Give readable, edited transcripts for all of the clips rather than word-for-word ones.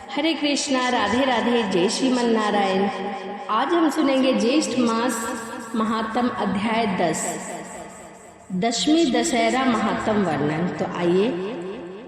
हरे कृष्णा, राधे राधे, जय श्रीमन नारायण। आज हम सुनेंगे ज्येष्ठ मास महात्म अध्याय 10, दशमी दशहरा महात्म वर्णन। तो आइए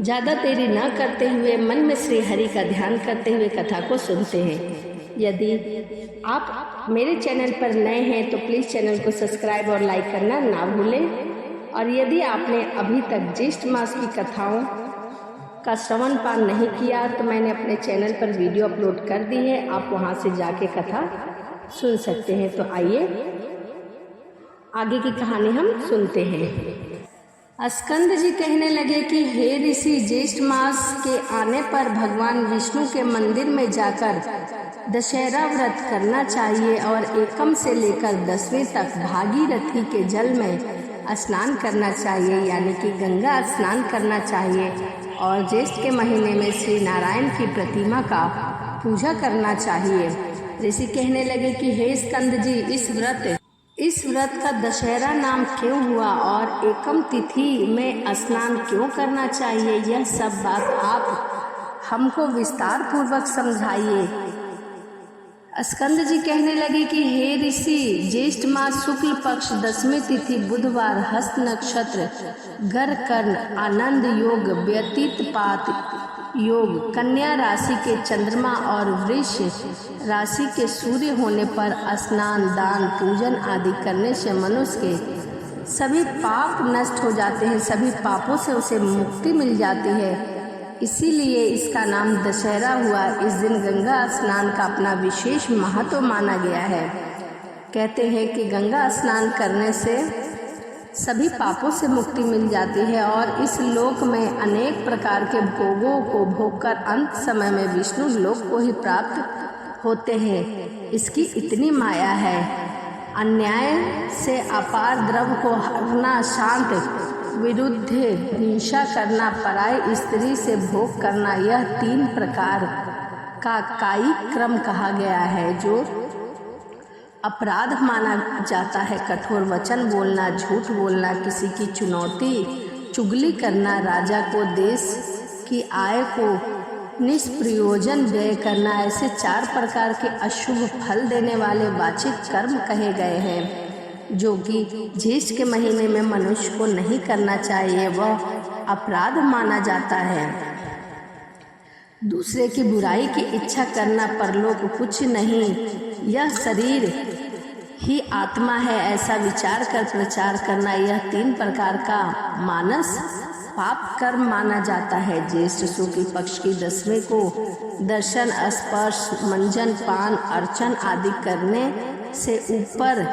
ज़्यादा देरी न करते हुए मन में श्री हरि का ध्यान करते हुए कथा को सुनते हैं। यदि आप मेरे चैनल पर नए हैं तो प्लीज़ चैनल को सब्सक्राइब और लाइक करना ना भूलें। और यदि आपने अभी तक ज्येष्ठ मास की कथाओं का श्रवण पान नहीं किया तो मैंने अपने चैनल पर वीडियो अपलोड कर दी है, आप वहां से जाके कथा सुन सकते हैं। तो आइए आगे की कहानी हम सुनते हैं। स्कंद जी कहने लगे कि हे ऋषि, ज्येष्ठ मास के आने पर भगवान विष्णु के मंदिर में जाकर दशहरा व्रत करना चाहिए और एकम से लेकर 10वीं तक भागीरथी के जल में स्नान करना चाहिए, यानी कि गंगा स्नान करना चाहिए। और ज्येष्ठ के महीने में श्री नारायण की प्रतिमा का पूजा करना चाहिए। ऋषि कहने लगे कि हे स्कंद जी, इस व्रत का दशहरा नाम क्यों हुआ और एकम तिथि में स्नान क्यों करना चाहिए, यह सब बात आप हमको विस्तार पूर्वक समझाइए। स्कंद जी कहने लगे कि हे ऋषि, ज्येष्ठ मास शुक्ल पक्ष 10वीं तिथि बुधवार, हस्त नक्षत्र, गर कर्ण, आनंद योग, व्यतीत पात योग, कन्या राशि के चंद्रमा और वृष राशि के सूर्य होने पर स्नान, दान, पूजन आदि करने से मनुष्य के सभी पाप नष्ट हो जाते हैं, सभी पापों से उसे मुक्ति मिल जाती है। इसीलिए इसका नाम दशहरा हुआ। इस दिन गंगा स्नान का अपना विशेष महत्व माना गया है। कहते हैं कि गंगा स्नान करने से सभी पापों से मुक्ति मिल जाती है और इस लोक में अनेक प्रकार के भोगों को भोगकर अंत समय में विष्णु लोक को ही प्राप्त होते हैं। इसकी इतनी माया है। अन्याय से अपार द्रव्य को हरना, शांत विरुद्ध हिंसा करना, पराई स्त्री से भोग करना, यह 3 प्रकार का कायिक क्रम कहा गया है जो अपराध माना जाता है। कठोर वचन बोलना, झूठ बोलना, किसी की चुगली करना, राजा को देश की आय को निष्प्रयोजन व्यय करना, ऐसे 4 प्रकार के अशुभ फल देने वाले वाचिक कर्म कहे गए हैं जो कि ज्येष्ठ के महीने में मनुष्य को नहीं करना चाहिए, वह अपराध माना जाता है। दूसरे की बुराई की इच्छा करना, परलोक कुछ नहीं, यह शरीर ही आत्मा है, ऐसा विचार कर प्रचार करना, यह 3 प्रकार का मानस पाप कर्म माना जाता है। ज्येष्ठ शुक्ल पक्ष की 10वीं को दर्शन, स्पर्श, मंजन, पान, अर्चन आदि करने से ऊपर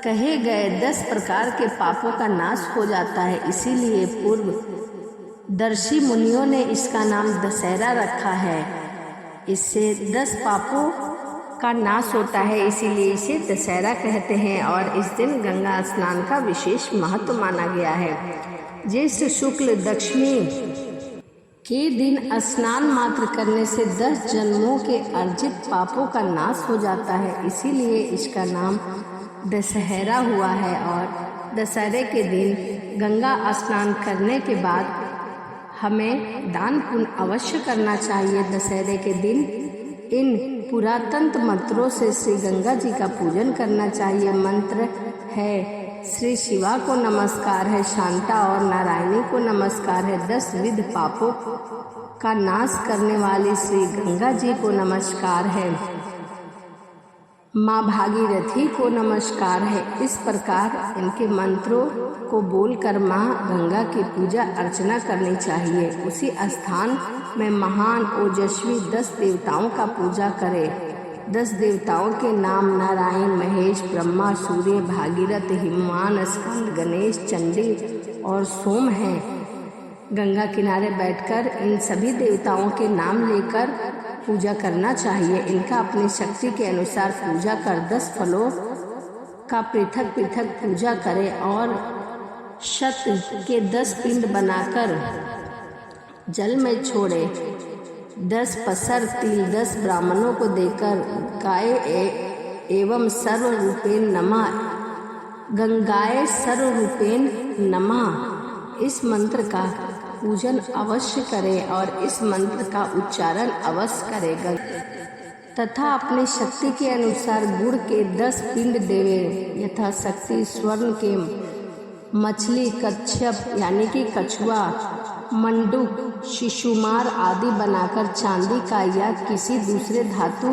कहे गए 10 प्रकार के पापों का नाश हो जाता है। इसीलिए पूर्व दर्शी मुनियों ने इसका नाम दशहरा रखा है। इससे 10 पापों का नाश होता है, इसीलिए इसे दशहरा कहते हैं और इस दिन गंगा स्नान का विशेष महत्व माना गया है। ज्येष्ठ शुक्ल दशमी के दिन स्नान मात्र करने से 10 जन्मों के अर्जित पापों का नाश हो जाता है, इसीलिए इसका नाम दशहरा हुआ है। और दशहरे के दिन गंगा स्नान करने के बाद हमें दान पुण्य अवश्य करना चाहिए। दशहरे के दिन इन पुरातन मंत्रों से श्री गंगा जी का पूजन करना चाहिए। मंत्र है श्री शिवा को नमस्कार है, शांता और नारायणी को नमस्कार है, 10 विध पापों का नाश करने वाली श्री गंगा जी को नमस्कार है, माँ भागीरथी को नमस्कार है। इस प्रकार इनके मंत्रों को बोलकर माँ गंगा की पूजा अर्चना करनी चाहिए। उसी स्थान में महान ओजस्वी 10 देवताओं का पूजा करें। 10 देवताओं के नाम नारायण, महेश, ब्रह्मा, सूर्य, भागीरथ, हिमवान, स्कंद, गणेश, चंडी और सोम हैं। गंगा किनारे बैठकर इन सभी देवताओं के नाम लेकर पूजा करना चाहिए। इनका अपनी शक्ति के अनुसार पूजा कर 10 फलों का पृथक पृथक पूजा करें और शत के 10 पिंड बनाकर जल में छोड़े। 10 पसर तिल 10 ब्राह्मणों को देकर गाय एवं सर्वरूपेण नमः, गंगाए सर्वरूपेण नमः, इस मंत्र का पूजन अवश्य करें और इस मंत्र का उच्चारण अवश्य करें तथा अपनी शक्ति के अनुसार गुड़ के 10 पिंड देवे यथाशक्ति स्वर्ण के मछली, कच्छप यानी कि कछुआ, मंडूक, शिशुमार आदि बनाकर चांदी का या किसी दूसरे धातु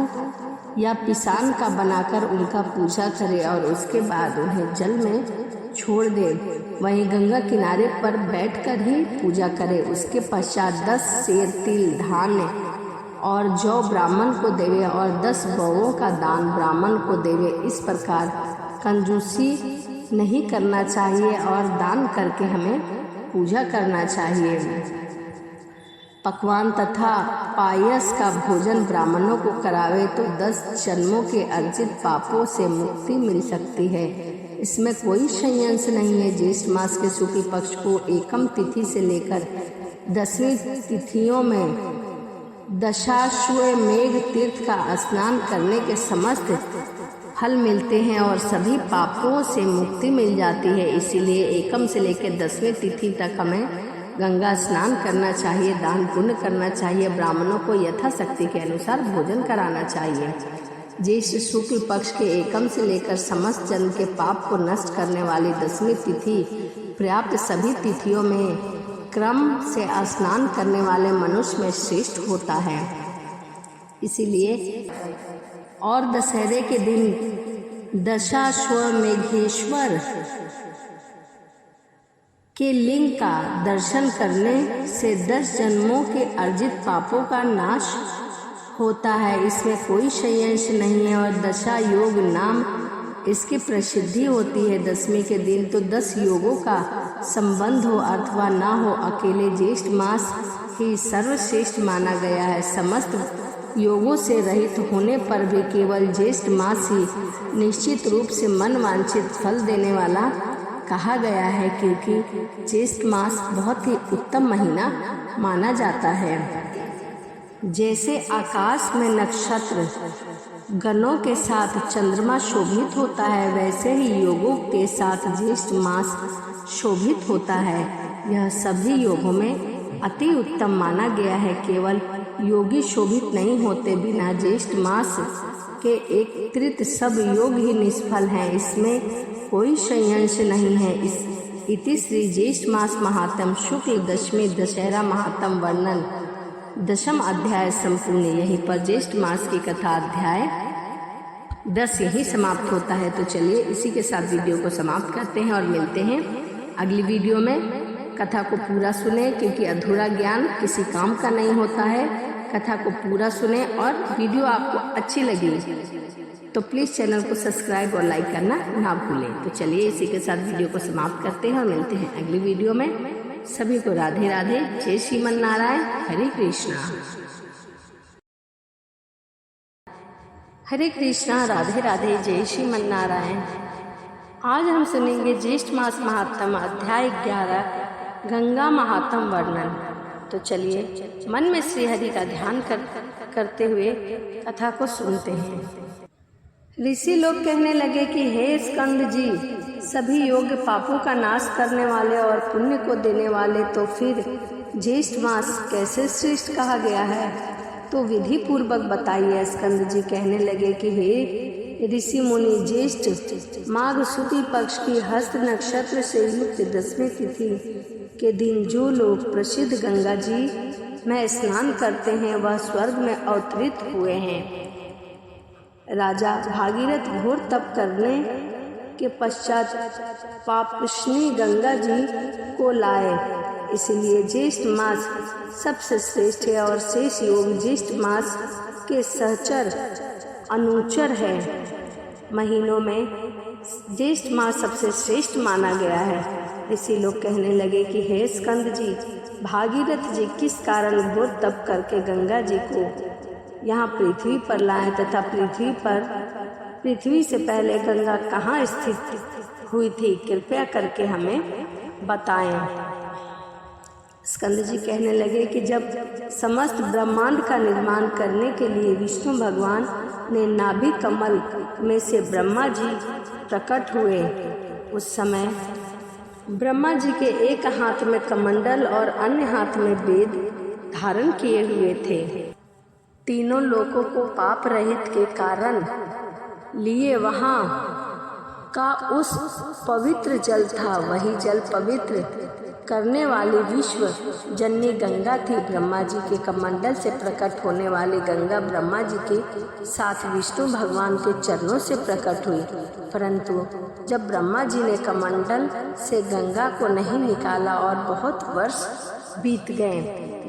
या पिसान का बनाकर उनका पूजा करे और उसके बाद उन्हें जल में छोड़ दे। वहीं गंगा किनारे पर बैठकर ही पूजा करे। उसके पश्चात 10 सेर तिल, धान्य और जौ ब्राह्मण को देवे और 10 गौओं का दान ब्राह्मण को देवे। इस प्रकार कंजूसी नहीं करना चाहिए और दान करके हमें पूजा करना चाहिए। पकवान तथा पायस का भोजन ब्राह्मणों को करावे तो 10 जन्मों के अर्जित पापों से मुक्ति मिल सकती है। इसमें कोई संशय नहीं है। ज्येष्ठ मास के शुक्ल पक्ष को एकम तिथि से लेकर 10वीं तिथियों में दशाश्वमेध तीर्थ का स्नान करने के समस्त फल मिलते हैं और सभी पापों से मुक्ति मिल जाती है। इसीलिए एकम से लेकर 10वीं तिथि तक हमें गंगा स्नान करना चाहिए, दान पुण्य करना चाहिए, ब्राह्मणों को यथाशक्ति के अनुसार भोजन कराना चाहिए। ज्येष्ठ शुक्ल पक्ष के एकम से लेकर समस्त जन्म के पाप को नष्ट करने वाली 10वीं तिथि पर्याप्त सभी तिथियों में क्रम से स्नान करने वाले मनुष्य में श्रेष्ठ होता है। इसीलिए और दशहरे के दिन दशाश्वमेधेश्वर के लिंग का दर्शन करने से 10 जन्मों के अर्जित पापों का नाश होता है। इसमें कोई संशय नहीं है और दशा योग नाम इसकी प्रसिद्धि होती है। 10वीं के दिन तो 10 योगों का संबंध हो अथवा ना हो, अकेले ज्येष्ठ मास ही सर्वश्रेष्ठ माना गया है। समस्त योगों से रहित होने पर भी केवल ज्येष्ठ मास ही निश्चित रूप से मन वांछित फल देने वाला कहा गया है, क्योंकि ज्येष्ठ मास बहुत ही उत्तम महीना माना जाता है। जैसे आकाश में नक्षत्र गणों के साथ चंद्रमा शोभित होता है, वैसे ही योगों के साथ ज्येष्ठ मास शोभित होता है। यह सभी योगों में अति उत्तम माना गया है। केवल योगी शोभित नहीं होते, बिना ज्येष्ठ मास के एकत्रित सब योग ही निष्फल हैं। इसमें कोई संशय नहीं है। इति श्री ज्येष्ठ मास महात्म शुक्ल दशमी दशहरा महात्म वर्णन 10वां अध्याय संपूर्ण। यहीं पर ज्येष्ठ मास की कथा अध्याय 10 यही समाप्त होता है। तो चलिए इसी के साथ वीडियो को समाप्त करते हैं और मिलते हैं अगली वीडियो में। कथा को पूरा सुने, क्योंकि अधूरा ज्ञान किसी काम का नहीं होता है। कथा को पूरा सुने और वीडियो आपको अच्छी लगी तो प्लीज़ चैनल को सब्सक्राइब और लाइक करना ना भूलें। तो चलिए इसी के साथ वीडियो को समाप्त करते हैं और मिलते हैं अगली वीडियो में। सभी को राधे राधे, जय श्रीमन नारायण, हरे कृष्णा। हरे कृष्णा, राधे राधे, जय श्रीमन नारायण। आज हम सुनेंगे ज्येष्ठ मास महात्म अध्याय 11 गंगा महात्म वर्णन। तो चलिए मन में श्री हरि का ध्यान करते हुए कथा को सुनते हैं। ऋषि लोग कहने लगे कि हे स्कंद जी, सभी योग्य पापों का नाश करने वाले और पुण्य को देने वाले, तो फिर ज्येष्ठ मास कैसे श्रेष्ठ कहा गया है? तो विधि पूर्वक बताइए। स्कंद जी कहने लगे कि हे ऋषि मुनि, ज्येष्ठ माघ शुक्ल पक्ष की हस्त नक्षत्र से युक्त 10वीं तिथि के दिन जो लोग प्रसिद्ध गंगा जी में स्नान करते हैं वह स्वर्ग में अवतरित हुए हैं। राजा भागीरथ घोर तप करने के पश्चात पापष्णी गंगा जी को लाए। इसलिए ज्येष्ठ मास सबसे श्रेष्ठ है और शेष योग ज्येष्ठ मास के सहचर अनुचर है। महीनों में ज्येष्ठ मास सबसे श्रेष्ठ माना गया है। ऋषि लोग कहने लगे कि हे स्कंद जी, भागीरथ जी किस कारण घोर तप करके गंगा जी को यहाँ पृथ्वी पर लाए तथा पृथ्वी से पहले गंगा कहाँ स्थित हुई थी, कृपया करके हमें बताएं। स्कंद जी कहने लगे कि जब समस्त ब्रह्मांड का निर्माण करने के लिए विष्णु भगवान ने नाभि कमल में से ब्रह्मा जी प्रकट हुए, उस समय ब्रह्मा जी के एक हाथ में कमंडल और अन्य हाथ में वेद धारण किए हुए थे। तीनों लोकों को पाप रहित के कारण लिए वहाँ का उस पवित्र जल था। वही जल पवित्र करने वाली विश्व जननी गंगा थी। ब्रह्मा जी के कमंडल से प्रकट होने वाली गंगा ब्रह्मा जी के साथ विष्णु भगवान के चरणों से प्रकट हुई। परंतु जब ब्रह्मा जी ने कमंडल से गंगा को नहीं निकाला और बहुत वर्ष बीत गए,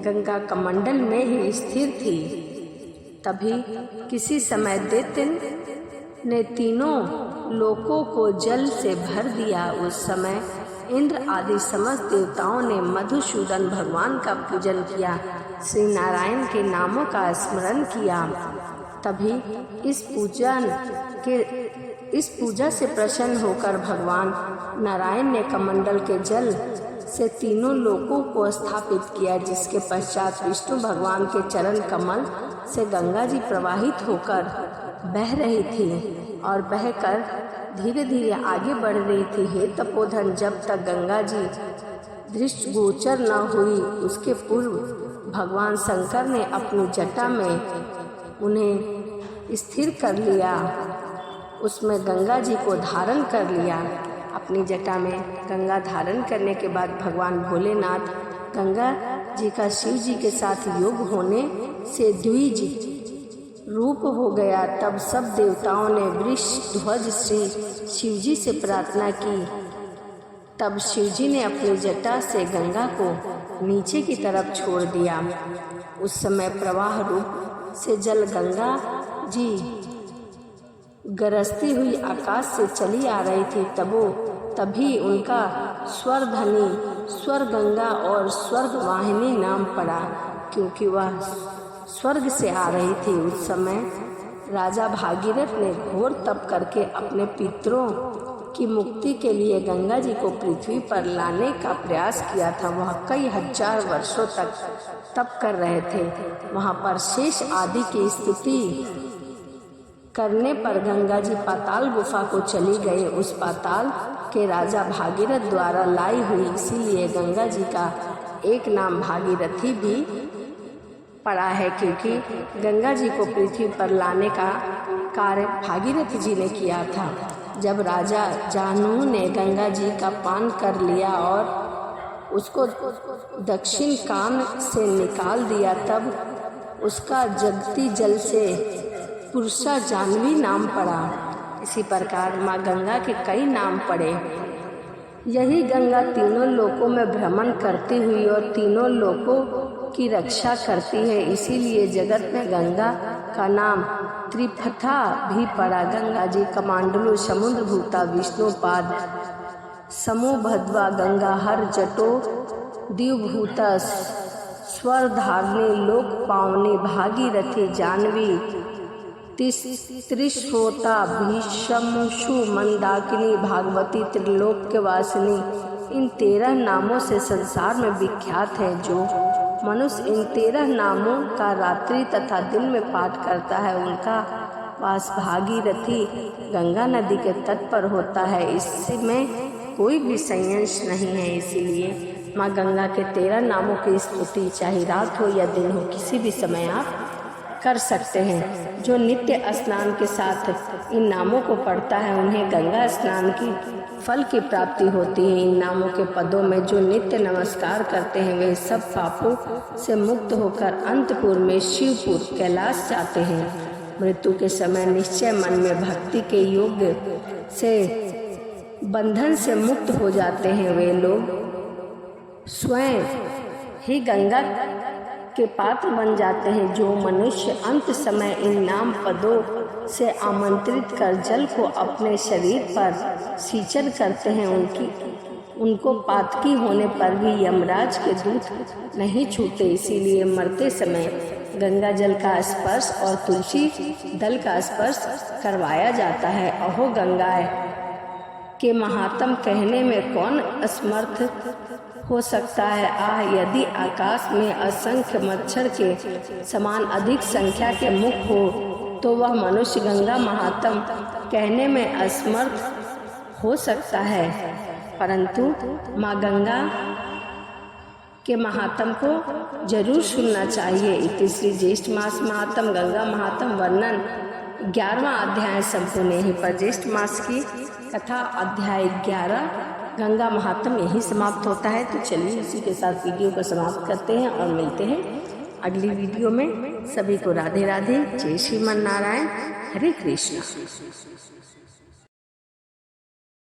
गंगा कमंडल में ही स्थिर थी। तभी किसी समय दैत्य ने तीनों लोकों को जल से भर दिया। उस समय इंद्र आदि समस्त देवताओं ने मधुसूदन भगवान का पूजन किया, श्री नारायण के नामों का स्मरण किया। तभी इस पूजा से प्रसन्न होकर भगवान नारायण ने कमंडल के जल से तीनों लोकों को स्थापित किया, जिसके पश्चात विष्णु भगवान के चरण कमल से गंगा जी प्रवाहित होकर बह रही थी और बहकर धीरे धीरे आगे बढ़ रही थी। हे तपोधन, जब तक गंगा जी दृष्टिगोचर न हुई उसके पूर्व भगवान शंकर ने अपनी जटा में उन्हें स्थिर कर लिया, उसमें गंगा जी को धारण कर लिया। अपनी जटा में गंगा धारण करने के बाद भगवान भोलेनाथ गंगा जी का शिव जी के साथ योग होने से द्विज रूप हो गया। तब सब देवताओं ने वृष ध्वज श्री शिवजी से प्रार्थना की। तब शिवजी ने अपनी जटा से गंगा को नीचे की तरफ छोड़ दिया। उस समय प्रवाह रूप से जल गंगा जी गरजती हुई आकाश से चली आ रही थी। तभी उनका स्वरधनी स्वर गंगा और स्वर्ग वाहिनी नाम पड़ा, क्योंकि वह स्वर्ग से आ रही थी। उस समय राजा भागीरथ ने घोर तप करके अपने पितरों की मुक्ति के लिए गंगा जी को पृथ्वी पर लाने का प्रयास किया था। वह कई हजार वर्षों तक तप कर रहे थे। वहाँ पर शेष आदि की स्तुति करने पर गंगा जी पाताल गुफा को चली गई। उस पाताल के राजा भागीरथ द्वारा लाई हुई, इसीलिए गंगा जी का एक नाम भागीरथी भी पड़ा है, क्योंकि गंगा जी को पृथ्वी पर लाने का कार्य भागीरथ जी ने किया था। जब राजा जानू ने गंगा जी का पान कर लिया और उसको दक्षिण कान से निकाल दिया, तब उसका जगती जल से पुरुषा जानवी नाम पड़ा। इसी प्रकार माँ गंगा के कई नाम पड़े। यही गंगा तीनों लोकों में भ्रमण करती हुई और तीनों लोकों की रक्षा करती है, इसीलिए जगत में गंगा का नाम त्रिपथा भी पड़ा। गंगा जी कमांडलु समुद्र भूता विष्णुपाद समूह भद्वा गंगा हर जटो दिवभूता स्वर धारणी लोक पावनी भागीरथी जानवी त्रिश्रोता भीषमशु मंदाकिनी भागवती त्रिलोक्यवासिनी। इन 13 नामों से संसार में विख्यात है। जो मनुष्य इन 13 नामों का रात्रि तथा दिन में पाठ करता है, उनका वास भागीरथी गंगा नदी के तट पर होता है। इसमें कोई भी संशय नहीं है। इसीलिए माँ गंगा के 13 नामों की स्तुति चाहे रात हो या दिन हो, किसी भी समय आप कर सकते हैं। जो नित्य स्नान के साथ इन नामों को पढ़ता है, उन्हें गंगा स्नान की फल की प्राप्ति होती है। इन नामों के पदों में जो नित्य नमस्कार करते हैं, वे सब पापों से मुक्त होकर अंतपुर में शिवपुर कैलाश जाते हैं। मृत्यु के समय निश्चय मन में भक्ति के योग से बंधन से मुक्त हो जाते हैं। वे लोग स्वयं ही गंगा के पात्र बन जाते हैं। जो मनुष्य अंत समय इन नाम पदों से आमंत्रित कर जल को अपने शरीर पर सिंचन करते हैं, उनको पातकी होने पर भी यमराज के दूत नहीं छूते। इसीलिए मरते समय गंगा जल का स्पर्श और तुलसी दल का स्पर्श करवाया जाता है। अहो गंगाए के महात्म कहने में कौन असमर्थ हो सकता है। यदि आकाश में असंख्य मच्छर के समान अधिक संख्या के मुख हो, तो वह मनुष्य गंगा महात्म कहने में असमर्थ हो सकता है। परंतु माँ गंगा के महात्म को जरूर सुनना चाहिए। इतिश्री ज्येष्ठ मास महात्म गंगा महात्म वर्णन 11वां अध्याय संपूर्ण। यहीं पर ज्येष्ठ मास की कथा अध्याय 11 गंगा महात्म यही समाप्त होता है। तो चलिए इसी के साथ वीडियो को समाप्त करते हैं और मिलते हैं अगली वीडियो में। सभी को राधे राधे, जय श्रीमन नारायण, हरे कृष्णा।